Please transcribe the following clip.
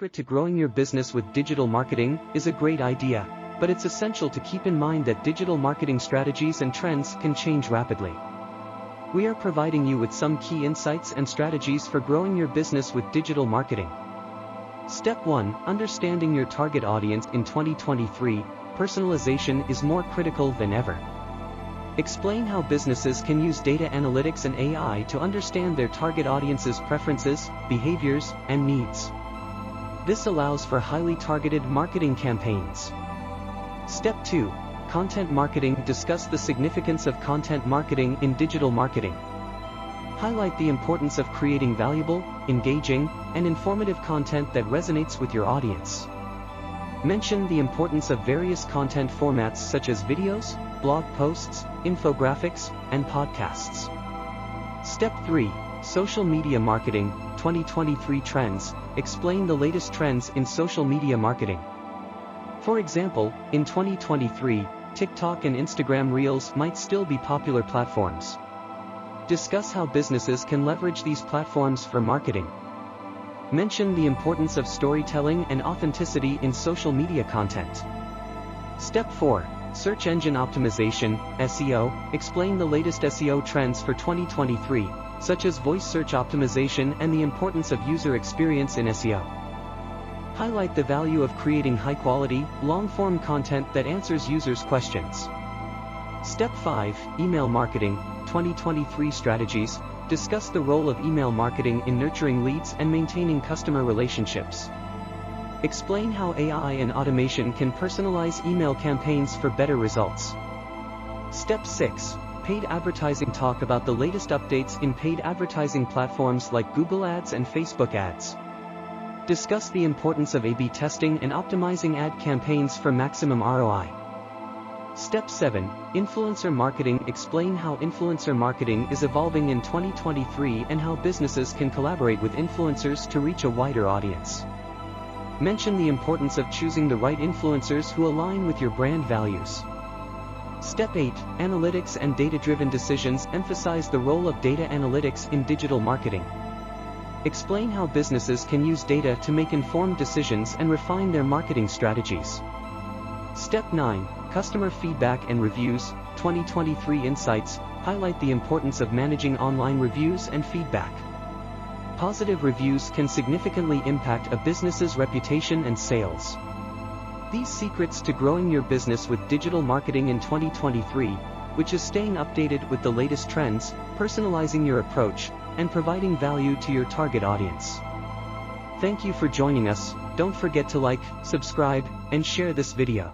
secret to growing your business with digital marketing is a great idea, but it's essential to keep in mind that digital marketing strategies and trends can change rapidly. We are providing you with some key insights and strategies for growing your business with digital marketing. Step 1. Understanding your target audience in 2023, personalization is more critical than ever. Explain how businesses can use data analytics and AI to understand their target audience's preferences, behaviors, and needs. This allows for highly targeted marketing campaigns. Step 2. Content marketing. Discuss the significance of content marketing in digital marketing. Highlight the importance of creating valuable, engaging, and informative content that resonates with your audience. Mention the importance of various content formats such as videos, blog posts, infographics, and podcasts. Step 3. Social media marketing, 2023 trends. Explain the latest trends in social media marketing. For example, in 2023, TikTok and Instagram Reels might still be popular platforms. Discuss how businesses can leverage these platforms for marketing. Mention the importance of storytelling and authenticity in social media content. Step 4. Search engine optimization, SEO. Explain the latest SEO trends for 2023, such as voice search optimization and the importance of user experience in SEO. Highlight the value of creating high-quality, long-form content that answers users' questions. Step 5. Email marketing, 2023 strategies. Discuss the role of email marketing in nurturing leads and maintaining customer relationships. Explain how AI and automation can personalize email campaigns for better results. Step 6. Paid advertising. Talk about the latest updates in paid advertising platforms like Google Ads and Facebook Ads. Discuss the importance of A/B testing and optimizing ad campaigns for maximum ROI. Step 7. Influencer marketing. Explain how influencer marketing is evolving in 2023 and how businesses can collaborate with influencers to reach a wider audience. Mention the importance of choosing the right influencers who align with your brand values. Step 8. Analytics and data-driven decisions. Emphasize the role of data analytics in digital marketing. Explain how businesses can use data to make informed decisions and refine their marketing strategies. Step 9. Customer feedback and reviews, 2023 insights. Highlight the importance of managing online reviews and feedback. Positive reviews can significantly impact a business's reputation and sales. These secrets to growing your business with digital marketing in 2023, which is staying updated with the latest trends, personalizing your approach, and providing value to your target audience. Thank you for joining us. Don't forget to like, subscribe, and share this video.